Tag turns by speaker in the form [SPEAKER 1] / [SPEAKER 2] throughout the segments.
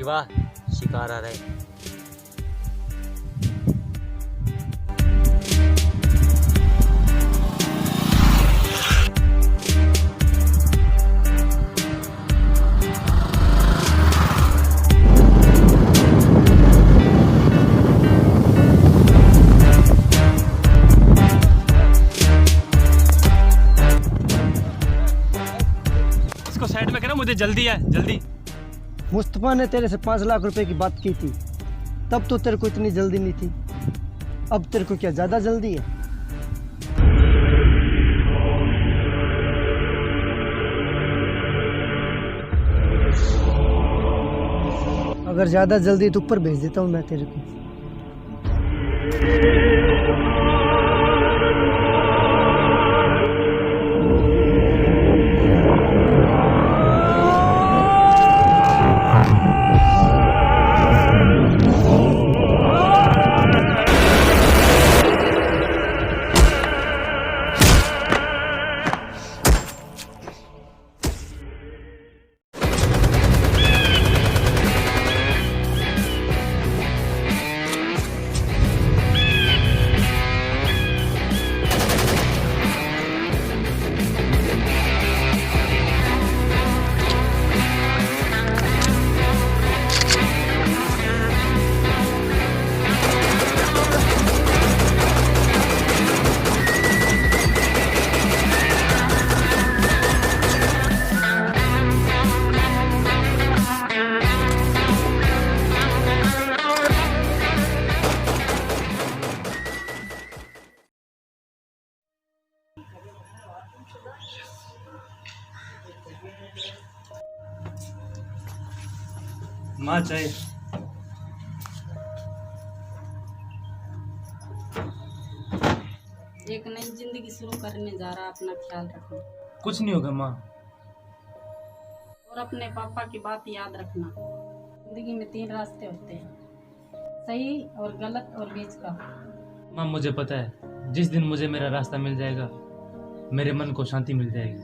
[SPEAKER 1] शिवा, शिकार आ रहा है।
[SPEAKER 2] इसको साइड में करो, मुझे जल्दी है, जल्दी।
[SPEAKER 3] मुस्तफा ने तेरे से 5 लाख रुपए की बात की थी, तब तो तेरे को इतनी जल्दी नहीं थी। अब तेरे को क्या ज्यादा जल्दी है? अगर ज्यादा जल्दी तो ऊपर भेज देता हूँ मैं तेरे को।
[SPEAKER 2] माँ चाय।
[SPEAKER 4] एक नई जिंदगी शुरू करने जा रहा, अपना ख्याल रखना।
[SPEAKER 2] कुछ नहीं होगा माँ।
[SPEAKER 4] और अपने पापा की बात याद रखना। जिंदगी में 3 रास्ते होते हैं, सही और गलत और बीच का।
[SPEAKER 2] माँ मुझे पता है, जिस दिन मुझे मेरा रास्ता मिल जाएगा, मेरे मन को शांति मिल जाएगी।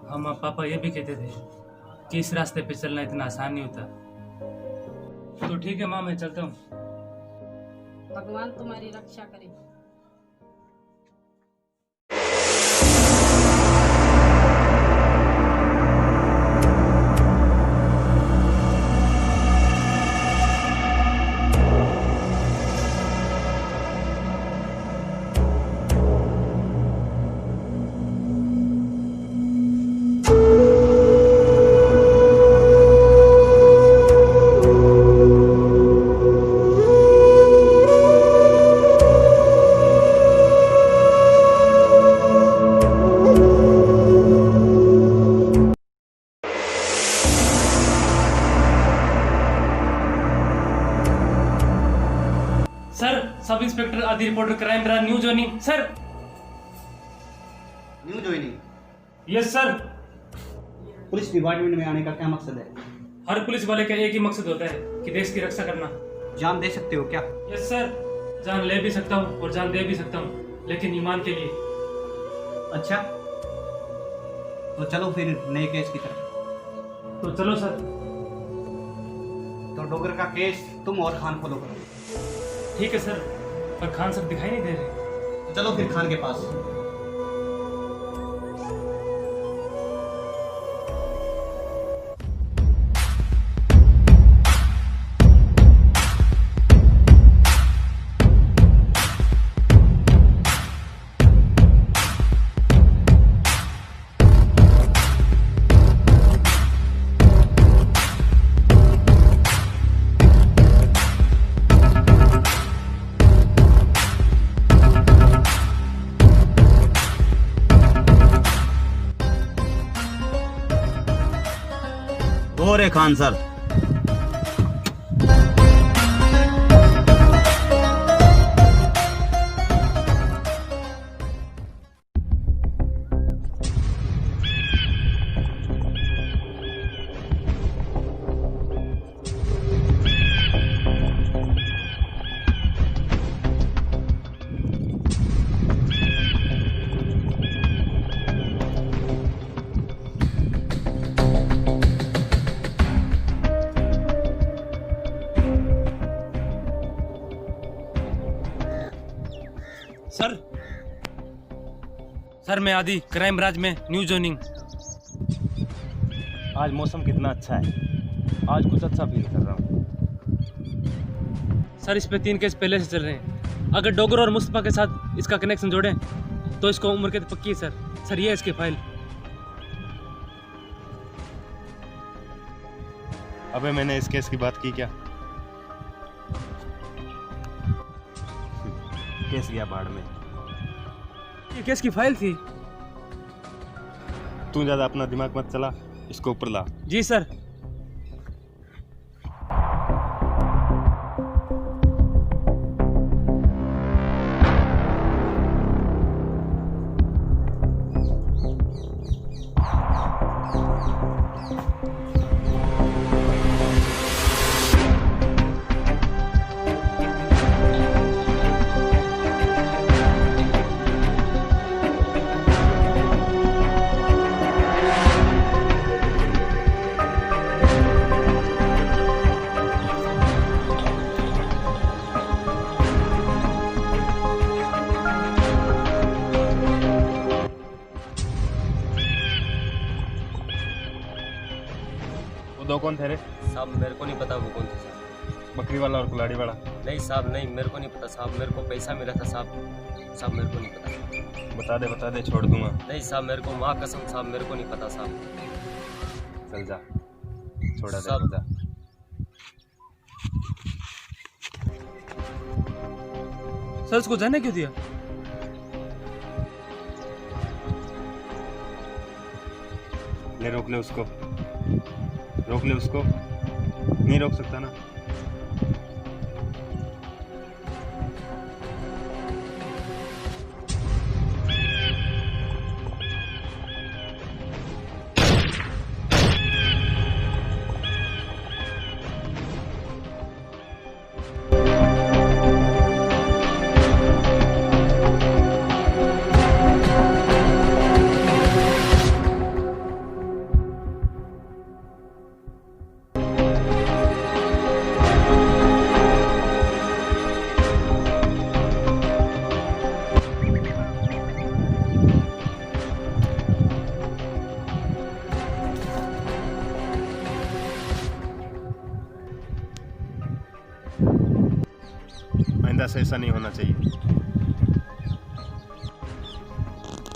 [SPEAKER 2] हाँ माँ, पापा ये भी कहते थे कि इस रास्ते पे चलना इतना आसान नहीं होता। तो ठीक है माँ, मैं चलता हूँ।
[SPEAKER 4] भगवान तुम्हारी रक्षा करे।
[SPEAKER 2] सर, सब इंस्पेक्टर आदि reporter crime branch new joining. Sir,
[SPEAKER 5] new joining.
[SPEAKER 2] Yes sir.
[SPEAKER 5] Police department में आने का क्या मकसद है?
[SPEAKER 2] हर पुलिस वाले का एक ही मकसद होता है कि देश की रक्षा करना।
[SPEAKER 5] जान दे सकते हो क्या?
[SPEAKER 2] यस सर, जान ले भी सकता हूँ और जान दे भी सकता हूँ, लेकिन ईमान के लिए।
[SPEAKER 5] अच्छा, तो चलो फिर नए केस की तरफ।
[SPEAKER 2] तो चलो सर।
[SPEAKER 5] तो डोगर का केस तुम और खान फॉलो करो।
[SPEAKER 2] ठीक है सर, पर खान सर दिखाई नहीं दे रहे।
[SPEAKER 5] तो चलो फिर खान के पास।
[SPEAKER 6] और खान सर,
[SPEAKER 2] सर मैं आदि, क्राइम ब्रांच में न्यू जॉइनिंग।
[SPEAKER 6] आज मौसम कितना अच्छा है, आज कुछ अच्छा फील कर रहा हूँ।
[SPEAKER 2] सर इस पे 3 केस पहले से चल रहे हैं। अगर डोगर और मुस्तफा के साथ इसका कनेक्शन जोड़ें तो इसको उम्र कैद पक्की है सर। सर ये है इसकी फाइल।
[SPEAKER 6] अबे मैंने इस केस की बात की क्या? केस गया बाढ़ में।
[SPEAKER 2] ये केस की फाइल थी।
[SPEAKER 6] तू ज्यादा अपना दिमाग मत चला, इसको ऊपर ला।
[SPEAKER 2] जी सर।
[SPEAKER 6] वो दो कौन थे रे?
[SPEAKER 1] साहब मेरे को नहीं पता वो कौन थे साहब।
[SPEAKER 6] बकरी वाला और कुल्हाड़ी वाला?
[SPEAKER 1] नहीं साहब नहीं, मेरे को नहीं पता साहब। मेरे को पैसा मिला था साहब। साहब मेरे को नहीं पता।
[SPEAKER 6] बता दे, छोड़ दूंगा।
[SPEAKER 1] नहीं साहब मेरे को माँ कसम साहब मेरे को नहीं पता साहब।
[SPEAKER 6] चल जा, छोड़ा दे
[SPEAKER 1] सब-
[SPEAKER 6] जा।
[SPEAKER 2] सर उसको जाने क्यों दिया?
[SPEAKER 6] ले रोक ले उसको, रोक ले उसको। नहीं रोक सकता ना? आइंदा से ऐसा नहीं होना चाहिए।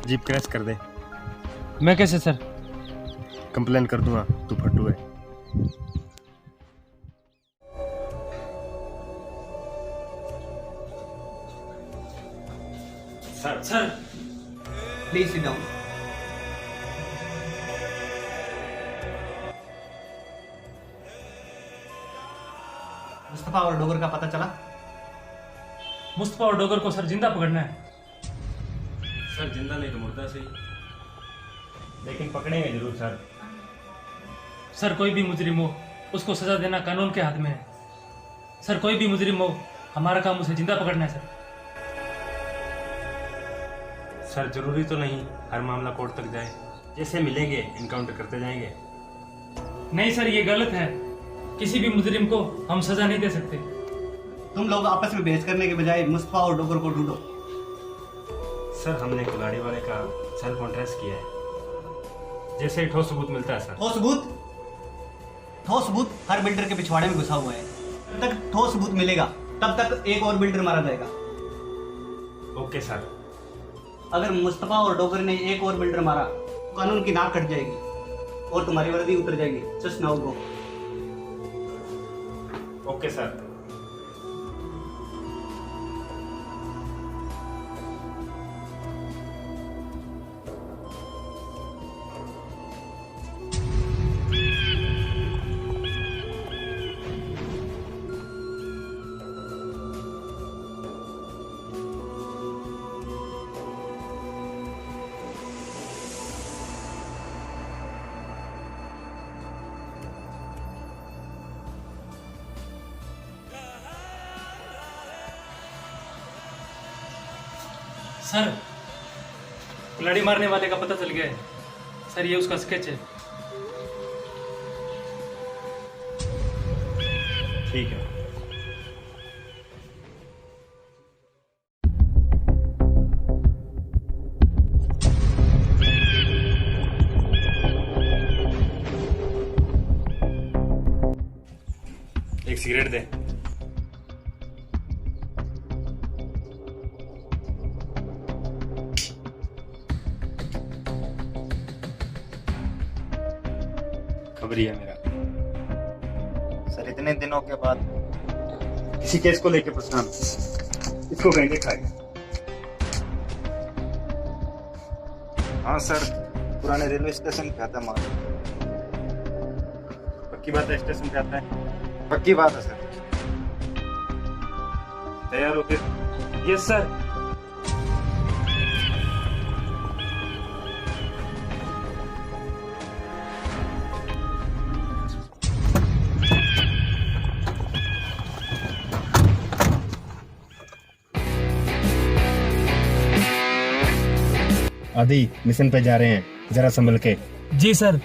[SPEAKER 6] जीप क्रैश कर दे।
[SPEAKER 2] मैं कैसे सर?
[SPEAKER 6] कंप्लेन कर दूंगा, तू फट्टू है।
[SPEAKER 2] Sir
[SPEAKER 5] please sit down. Mustafa और डोगर का पता चला?
[SPEAKER 2] मुस्तफा और डोगर को सर जिंदा पकड़ना है।
[SPEAKER 6] सर जिंदा नहीं तो मुर्दा सही, लेकिन पकड़ेंगे जरूर सर।
[SPEAKER 2] सर कोई भी मुजरिम हो उसको सजा देना कानून के हाथ में है। सर कोई भी मुजरिम हो, हमारा काम उसे जिंदा पकड़ना है सर।
[SPEAKER 6] सर जरूरी तो नहीं हर मामला कोर्ट तक जाए, जैसे मिलेंगे इनकाउंटर करते जाएंगे।
[SPEAKER 2] नहीं सर ये गलत है। किसी भी मुजरिम को हम सजा नहीं दे सकते।
[SPEAKER 5] तुम लोग आपस में बहस करने के बजाय मुस्तफा और डोगर को ढूंढो।
[SPEAKER 6] सर हमने कुल्हाड़ी वाले का सेल फोन ट्रेस किया है, जैसे ही ठोस सबूत मिलता है सर।
[SPEAKER 5] ठोस सबूत? ठोस सबूत हर बिल्डर के पिछवाड़े में घुसा हुआ है। जब तक ठोस सबूत मिलेगा तब तक एक और बिल्डर मारा जाएगा।
[SPEAKER 6] Okay sir.
[SPEAKER 5] अगर मुस्तफा और डोगर ने एक और बिल्डर मारा तो कानून की नाक कट जाएगी और तुम्हारी वर्दी उतर जाएगी। Just now go.
[SPEAKER 6] Okay sir.
[SPEAKER 2] Sir कुल्हाड़ी मारने वाले का पता चल गया है सर। ये उसका स्केच है।
[SPEAKER 6] ठीक है। एक सिगरेट दे। खबरी है मेरा।
[SPEAKER 7] सर इतने दिनों के बाद
[SPEAKER 6] किसी केस को लेके परेशान, इसको कहीं दिखाएगा।
[SPEAKER 7] हाँ सर, पुराने रेलवे स्टेशन पे आता माल।
[SPEAKER 6] पक्की बात है स्टेशन पे आता है?
[SPEAKER 7] पक्की बात है सर।
[SPEAKER 6] तैयार हो फिर?
[SPEAKER 2] Yes sir.
[SPEAKER 6] आदि मिशन पे जा रहे हैं, जरा संभल के।
[SPEAKER 2] जी सर।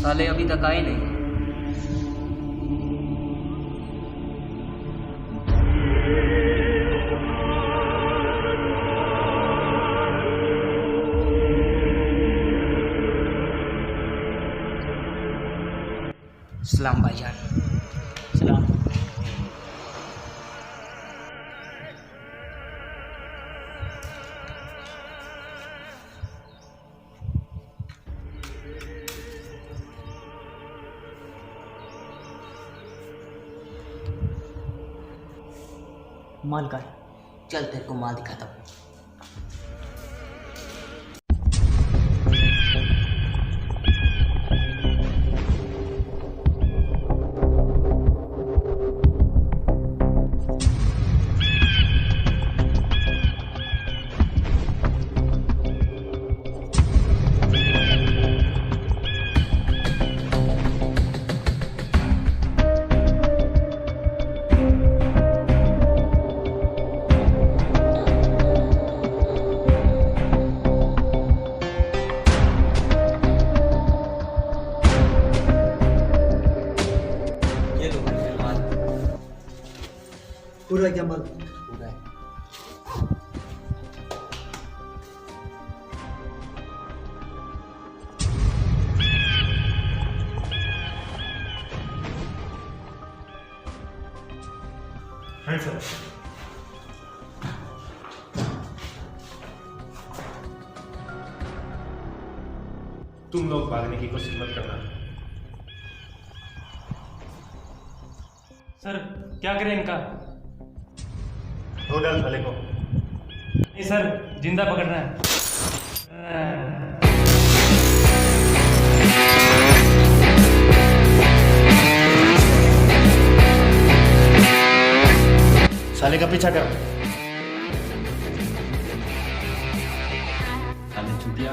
[SPEAKER 1] साले अभी तक आए नहीं।
[SPEAKER 8] सलाम भाईजान। सलाम। माल का चल तेरे को माल दिखाता हूँ।
[SPEAKER 3] पूरा क्या माल?
[SPEAKER 8] पूरा है।
[SPEAKER 6] हाँ सर। तुम लोग भागने की कोशिश मत करना।
[SPEAKER 2] सर क्या करें इनका?
[SPEAKER 6] दो डाल साले को।
[SPEAKER 2] नहीं सर, जिंदा पकड़ना है।
[SPEAKER 6] साले का पीछा कर। साले चूतिया।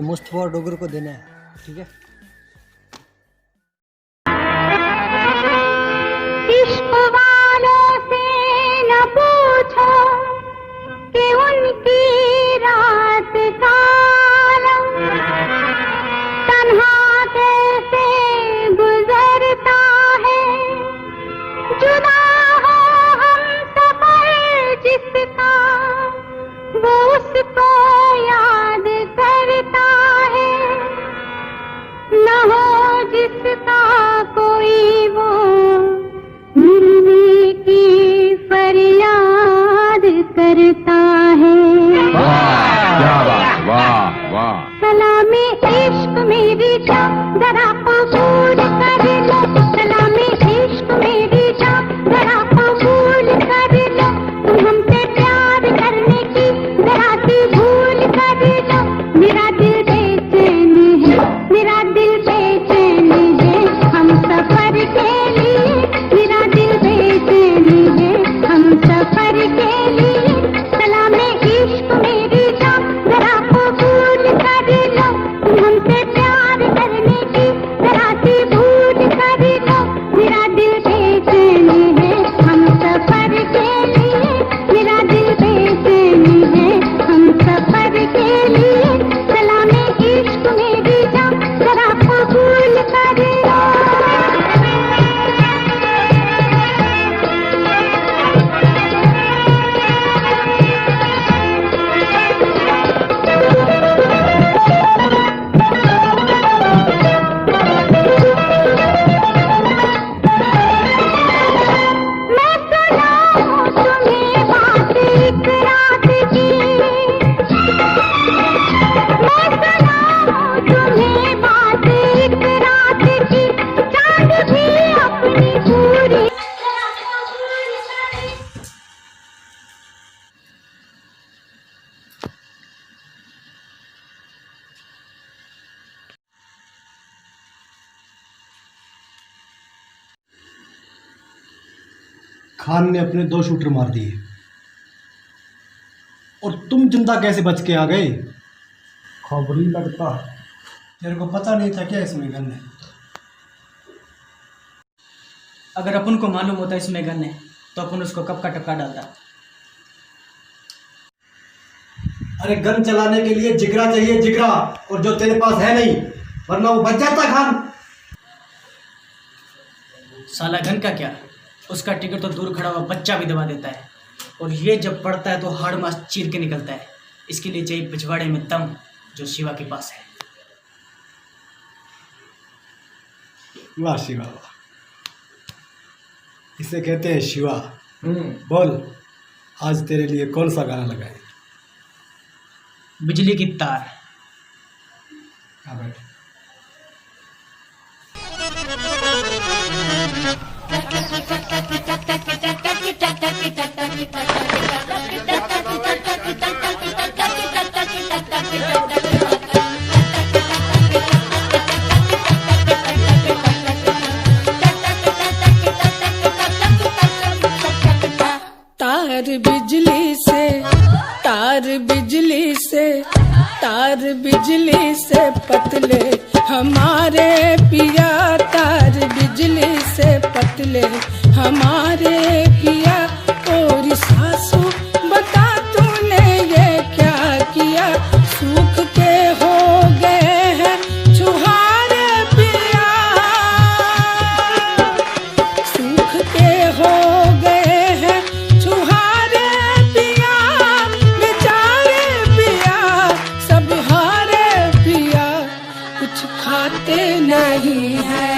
[SPEAKER 3] मुस्तफा और डोगर को देना है, ठीक है?
[SPEAKER 9] इश्क वालों से न पूछो कि उनकी रात कालम तन्हा कैसे गुजरता है, जुदा हो हम सफर जिसका वो उसको याद करता है, न हो जिसका कोई वो मिलने की फरियाद करता है।
[SPEAKER 10] क्या बात, वाह वाह।
[SPEAKER 9] सलामी इश्क मेरी जान जरा कबूल कर लो, सलामी इश्क मेरी जान जरा कबूल कर लो, तुम हमसे प्यार करने की जरा सी भूल कर लो। मेरा दिल बेचैन है, मेरा दिल बेचैन है हम सफर के लिए, मेरा दिल बेचैन है हम सफर के लिए। सलामे इश्क मेरी जान जरा कबूल कर लो, तुम हमसे प्यार करने की जरा सी भूल कर लो। मेरा दिल बेचैन है हम सफर के लिए, मेरा दिल बेचैन है हम सफर के लिए। सलामे इश्क मेरी जान जरा कबूल कर लो। मैं सुनाऊं तुम्हें बात एक रात की, मैं सुनाऊं तुम्हें बात एक रात की, चांद भी अपनी पूरी
[SPEAKER 3] खान ने अपने 2 शूटर मार दिए और तुम जिंदा कैसे बच के आ गए? खबर ही लगता, तेरे को पता नहीं था क्या इसमें गन है?
[SPEAKER 8] अगर अपन को मालूम होता इसमें गन है तो अपन उसको कब का टपका डालता।
[SPEAKER 3] अरे गन चलाने के लिए जिगरा चाहिए, जिगरा, और जो तेरे पास है नहीं, वरना वो बच जाता खान।
[SPEAKER 8] साला गन का क्या, उसका टिकट तो दूर खड़ा हुआ बच्चा भी दबा देता है, और ये जब पड़ता है तो हाड़ मास चीर के निकलता है। इसके लिए चाहिए पिछवाड़े में दम, जो शिवा के पास है।
[SPEAKER 3] वाह शिवा, इसे कहते हैं शिवा। बोल, आज तेरे लिए कौन सा गाना लगाए?
[SPEAKER 8] बिजली की तार।
[SPEAKER 3] हाँ बैठ।
[SPEAKER 11] तार बिजली से, तार बिजली से, तार बिजली से पतले हमारे पिया, तार बिजली से पतले हमारे पिया। और सासू बता तूने ये क्या किया, सूख के हो गए हैं छुहारे पिया, सूख के हो गए हैं छुहारे पिया, बेचारे पिया सब हारे पिया, कुछ खाते नहीं है,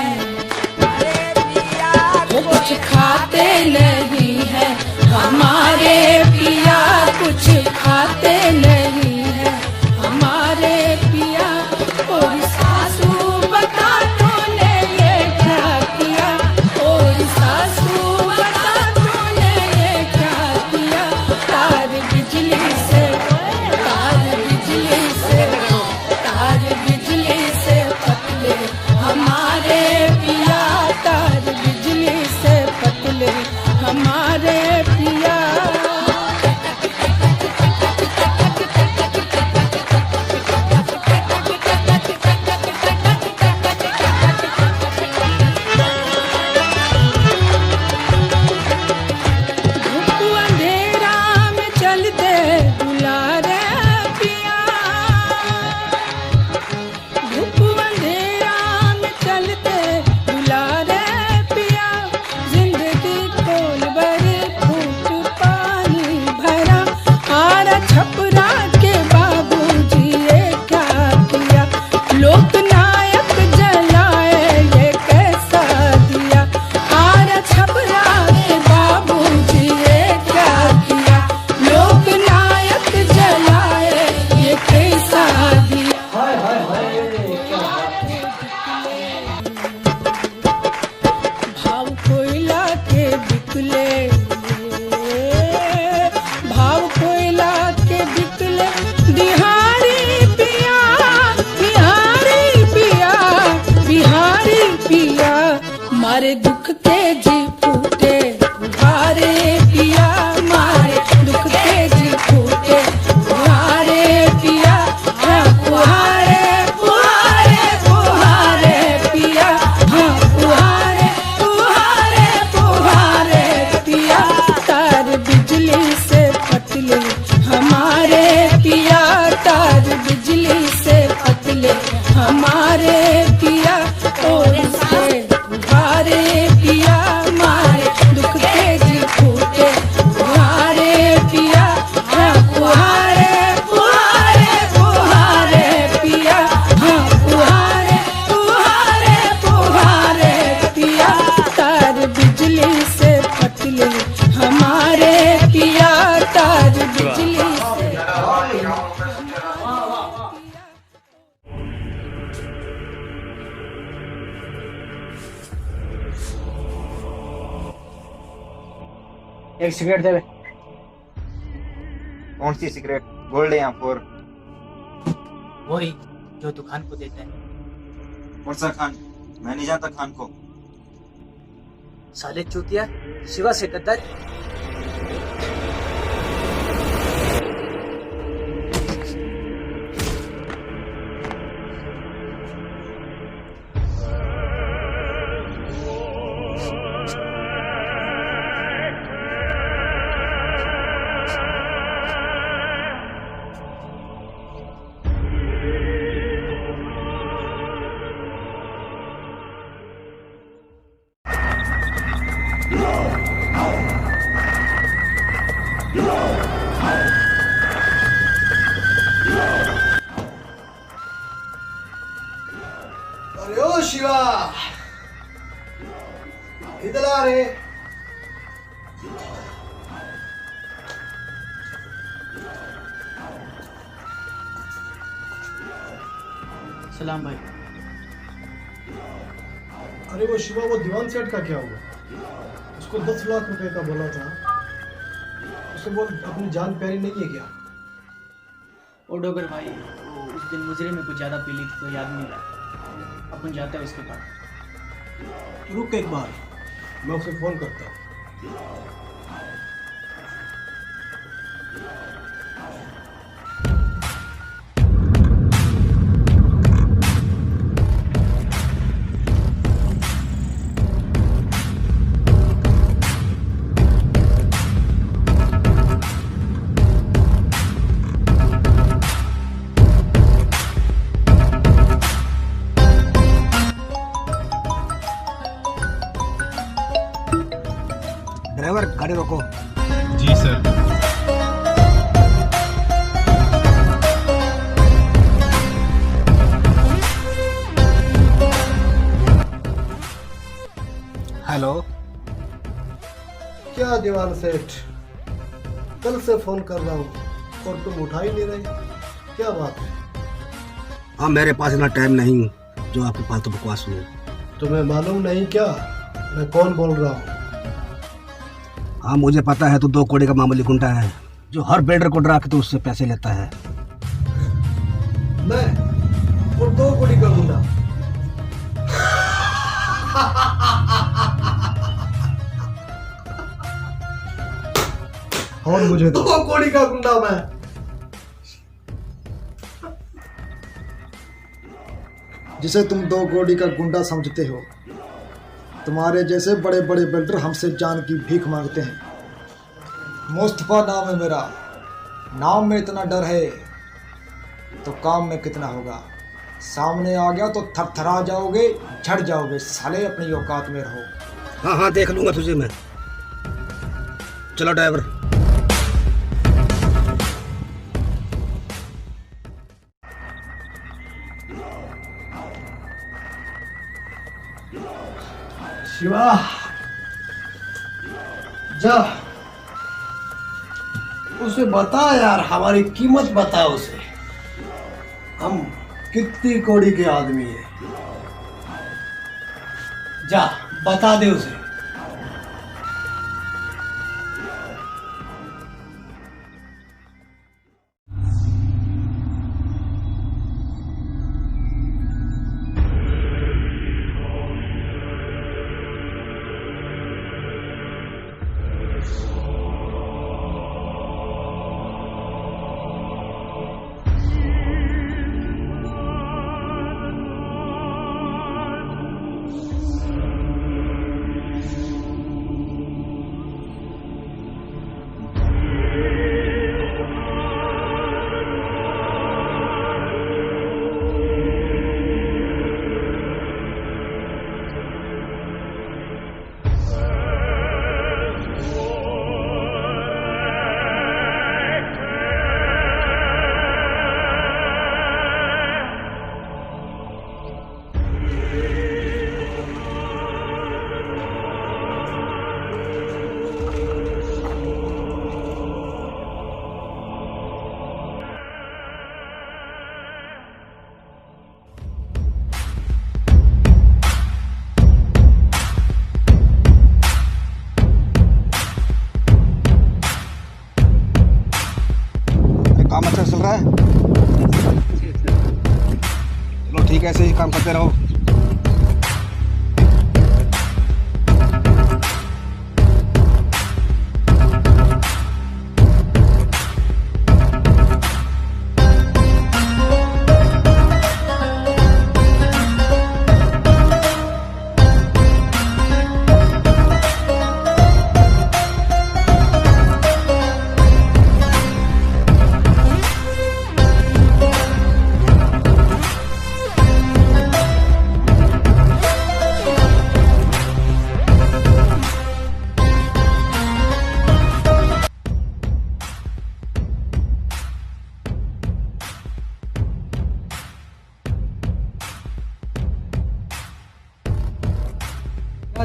[SPEAKER 11] कुछ खाते नहीं है हमारे पिया, कुछ खाते नहीं है हमारे पिया। और सासू बता तूने ये क्या किया, और सासू बता तूने ये क्या किया। तार बिजली से, तार बिजली से, तार बिजली से पतले हमारे पिया, तार बिजली से पतले हमारे पिया। मारे दुख के जी फूटे पुहारे पिया मारे दुख के जी फूटे पुहारे पिया हाँ पुहारे पुहारे पुहारे पिया हाँ पुहारे पुहारे पुहारे पिया तार बिजली से पतले हमारे पिया तार बिजली से पतले हमारे पिया और से पुहारे पिया मारे दुख के जी फूटे पुहारे पिया हाँ पुहारे पुहारे पुहारे पिया हाँ पुहारे पुहारे पुहारे पिया तार बिजली से पतले हमारे पिया तार बिजली से
[SPEAKER 3] एक सिगरेट दे।
[SPEAKER 7] कौन सी सिगरेट? गोल्ड या फोर?
[SPEAKER 8] वही जो तू खान को देता है।
[SPEAKER 7] कौन सा खान? मैं नहीं जानता खान को।
[SPEAKER 8] साले चूतिया शिवा से गद्दार।
[SPEAKER 3] अरे ओ शिवा, इधर आ रे।
[SPEAKER 8] सलाम भाई।
[SPEAKER 3] अरे वो शिवा, वो दीवान सेठ का क्या हुआ? उसको 10 लाख रुपए का बोला था। उसे बोल अपनी जान प्यारी नहीं है क्या?
[SPEAKER 8] ओ डोगर भाई, उस दिन मुजरे में कुछ ज्यादा पी ली थी तो याद नहीं रहा। अपन जाते हैं उसके पास।
[SPEAKER 3] रुक एक बार, मैं उसे फोन करता हूँ। ड्राइवर, गाड़ी रोको।
[SPEAKER 6] जी सर।
[SPEAKER 3] हेलो, क्या दीवान सेठ, कल से फोन कर रहा हूँ और तुम उठा ही नहीं रहे, क्या बात है?
[SPEAKER 12] हाँ, मेरे पास इतना टाइम नहीं जो आपके पास तो बकवास सुनो।
[SPEAKER 3] तुम्हें मालूम नहीं क्या मैं कौन बोल रहा हूँ?
[SPEAKER 12] हाँ, मुझे पता है, तू 2 कौड़ी का मामूली गुंडा है जो हर बिल्डर को डरा के तो उससे पैसे लेता है।
[SPEAKER 3] मैं और 2 कौड़ी का गुंडा? और मुझे 2 कौड़ी का गुंडा मैं? जिसे तुम 2 कौड़ी का गुंडा समझते हो, तुम्हारे जैसे बड़े बड़े बिल्डर हमसे जान की भीख मांगते हैं। मुस्तफा नाम है मेरा, नाम में इतना डर है तो काम में कितना होगा। सामने आ गया तो थरथरा जाओगे, झड़ जाओगे। साले अपनी औकात में रहो।
[SPEAKER 12] हाँ हाँ, देख लूंगा तुझे मैं। चलो ड्राइवर।
[SPEAKER 3] शिवा, जा उसे बता यार, हमारी कीमत बता उसे, हम कितनी कौड़ी के आदमी है। जा बता दे उसे।
[SPEAKER 12] काम करते रहो।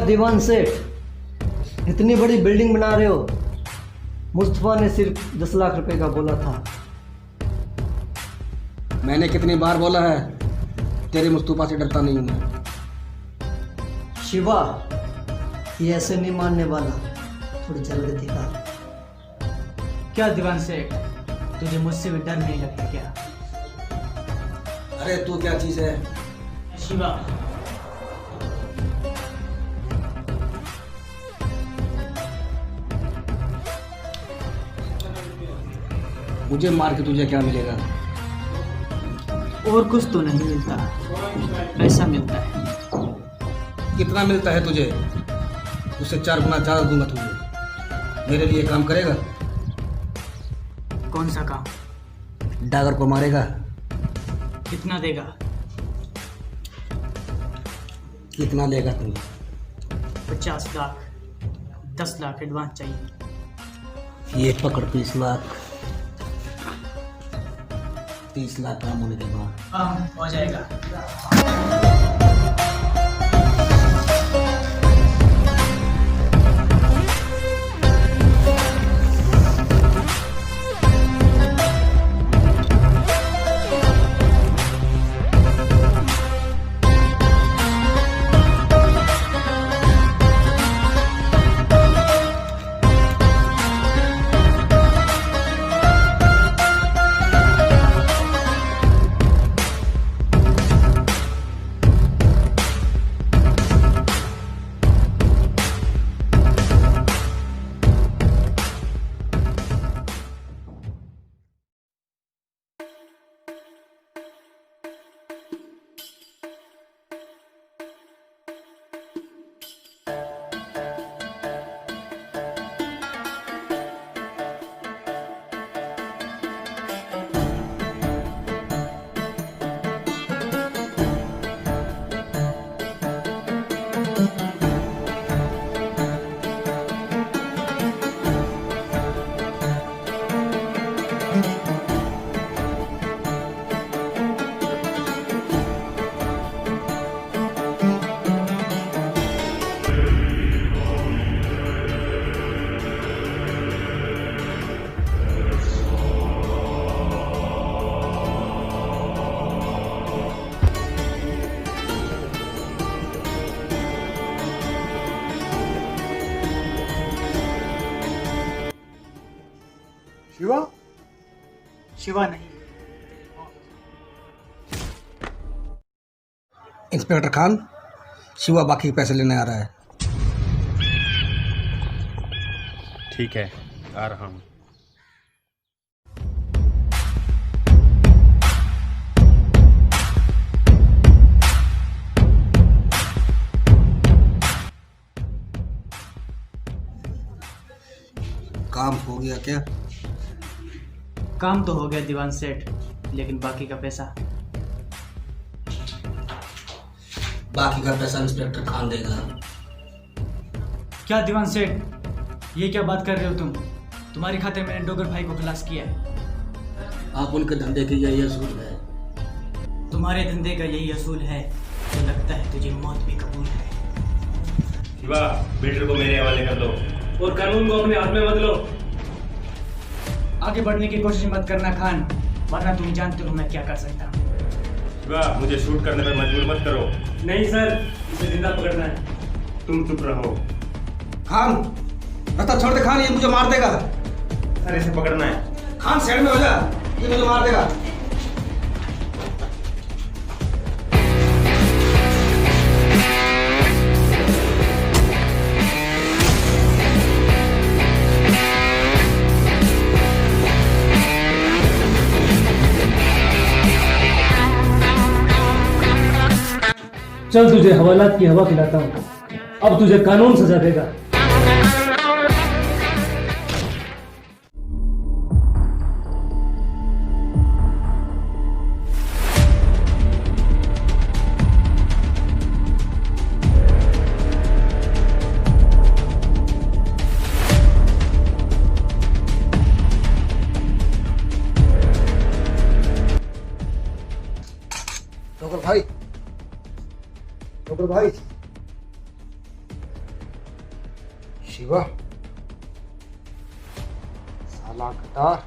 [SPEAKER 13] दीवान सेठ, इतनी बड़ी बिल्डिंग बना रहे हो। मुस्तफा ने सिर्फ 10 लाख रुपए का बोला था।
[SPEAKER 12] मैंने कितनी बार बोला है, तेरे मुस्तफा से डरता नहीं हूं मैं।
[SPEAKER 13] शिवा, ये ऐसे नहीं मानने वाला, थोड़ी जल्दी दिखा।
[SPEAKER 8] क्या दीवान सेठ, तुझे मुझसे भी डर नहीं लगता क्या?
[SPEAKER 12] अरे तू क्या चीज है?
[SPEAKER 8] शिवा,
[SPEAKER 12] मुझे मार के तुझे क्या मिलेगा?
[SPEAKER 8] और कुछ तो नहीं मिलता, पैसा मिलता है।
[SPEAKER 12] कितना मिलता है तुझे? उससे 4 गुना ज्यादा दूंगा तुझे। मेरे लिए काम करेगा?
[SPEAKER 8] कौन सा काम?
[SPEAKER 12] डागर को मारेगा?
[SPEAKER 8] कितना देगा?
[SPEAKER 12] कितना लेगा तुम?
[SPEAKER 8] 50 लाख, 10 लाख एडवांस चाहिए।
[SPEAKER 12] ये पकड़ 30 लाख। 30 लाख काम होने के बाद
[SPEAKER 8] हाँ, हो जाएगा।
[SPEAKER 3] शिवा?
[SPEAKER 8] शिवा नहीं।
[SPEAKER 12] इंस्पेक्टर खान, शिवा बाकी के पैसे लेने आ रहा है।
[SPEAKER 6] ठीक है, आ रहा हूँ।
[SPEAKER 12] काम हो गया क्या?
[SPEAKER 8] काम तो हो गया दीवान सेठ, लेकिन बाकी का पैसा?
[SPEAKER 12] बाकी का पैसा इंस्पेक्टर खान देगा।
[SPEAKER 8] क्या दीवान सेठ, ये क्या बात कर रहे हो तुम? तुम्हारी खातिर मैंने डोगर भाई को खलास किया है।
[SPEAKER 12] आप उनके धंधे की यही असूल है।
[SPEAKER 8] तुम्हारे धंधे का यही असूल है तो लगता है तुझे मौत भी कबूल है।
[SPEAKER 6] शिवा, बिल्डर को मेरे हवाले कर दो
[SPEAKER 2] और कानून को अपने हाथ में मत लो।
[SPEAKER 8] आगे बढ़ने की कोशिश मत करना खान, वरना तुम जानते हो मैं क्या कर सकता हूँ।
[SPEAKER 6] शिवा, मुझे शूट करने पर मजबूर मत करो।
[SPEAKER 2] नहीं सर, इसे जिंदा पकड़ना है।
[SPEAKER 6] तुम चुप रहो।
[SPEAKER 12] खान, रास्ता छोड़ दे खान, ये मुझे मार देगा।
[SPEAKER 6] सर, इसे पकड़ना है।
[SPEAKER 12] खान साइड में हो जा, ये मुझे मार देगा।
[SPEAKER 2] चल तुझे हवालात की हवा खिलाता हूँ, अब तुझे कानून सजा देगा।
[SPEAKER 3] ठोकर भाई, शिवा साला कटार।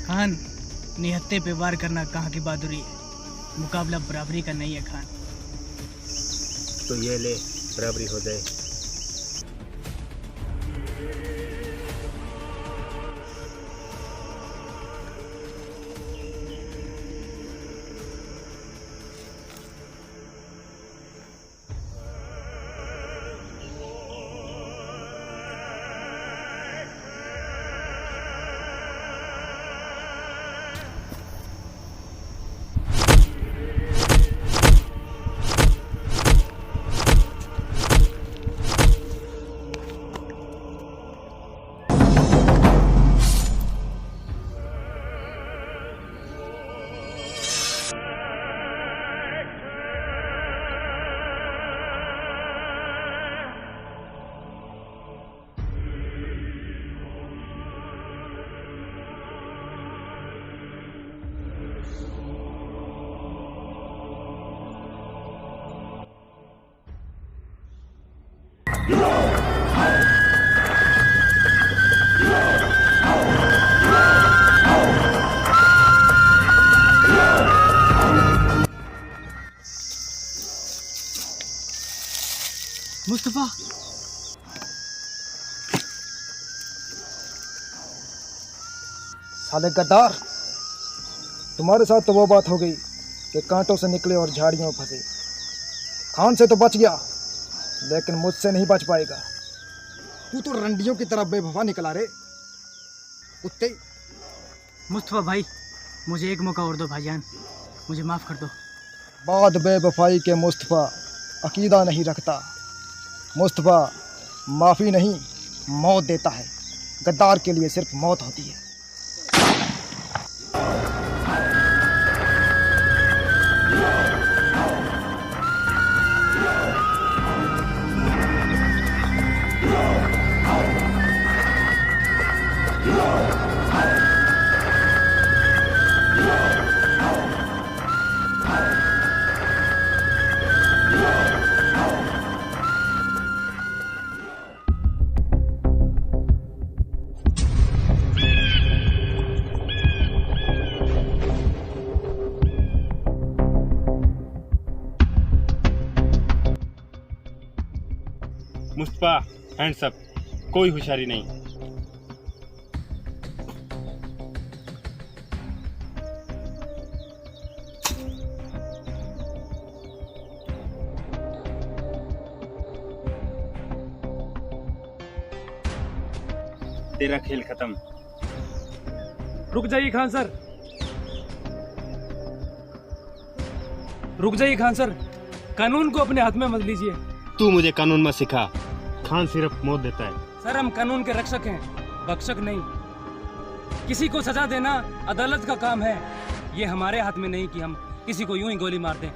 [SPEAKER 8] खान, निहत्ते पे वार करना कहाँ की बहादुरी है, मुकाबला बराबरी का नहीं है खान।
[SPEAKER 6] तो ये ले, बराबरी हो जाए।
[SPEAKER 8] मुस्तफा,
[SPEAKER 3] साले गद्दार, तुम्हारे साथ तो वो बात हो गई कि कांटों से निकले और झाड़ियों में फंसे। खान से तो बच गया, लेकिन मुझसे नहीं बच पाएगा। तू तो रंडियों की तरह बेवफा निकला रे कुत्ते।
[SPEAKER 8] मुस्तफा भाई, मुझे एक मौका और दो भाईजान, मुझे माफ़ कर दो।
[SPEAKER 3] बाद बेवफाई के मुस्तफा अकीदा नहीं रखता। मुस्तफा माफ़ी नहीं, मौत देता है। गद्दार के लिए सिर्फ मौत होती है।
[SPEAKER 6] मुस्तफा हैंड्स अप, कोई होशियारी नहीं। तेरा खेल खत्म।
[SPEAKER 2] रुक जाइए खान सर, रुक जाइए खान सर, कानून को अपने हाथ में मत लीजिए।
[SPEAKER 6] तू मुझे कानून मत सिखा, खान सिर्फ मौत देता है।
[SPEAKER 2] सर, हम कानून के रक्षक हैं, भक्षक नहीं। किसी को सजा देना अदालत का काम है, ये हमारे हाथ में नहीं कि हम किसी को यूं ही गोली मार दें।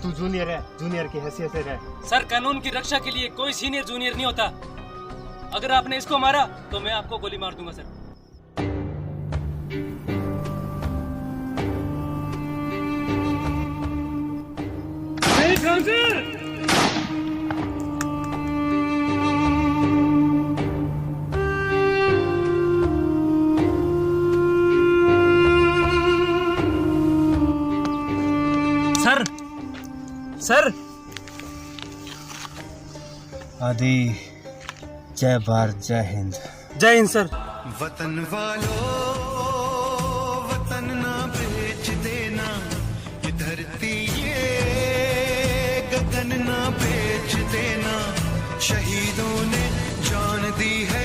[SPEAKER 6] तू जूनियर है, जूनियर की हैसियत से रह।
[SPEAKER 2] सर, कानून की रक्षा के लिए कोई सीनियर जूनियर नहीं होता। अगर आपने इसको मारा तो मैं आपको गोली मार दूंगा sir. Khan sir! Sir, sir,
[SPEAKER 5] आदि जय भारत, जय हिंद।
[SPEAKER 2] जय हिंद सर।
[SPEAKER 14] वतन वालों, वतन ना बेच देना, ये धरती ये गगन ना बेच देना। शहीदों ने जान दी है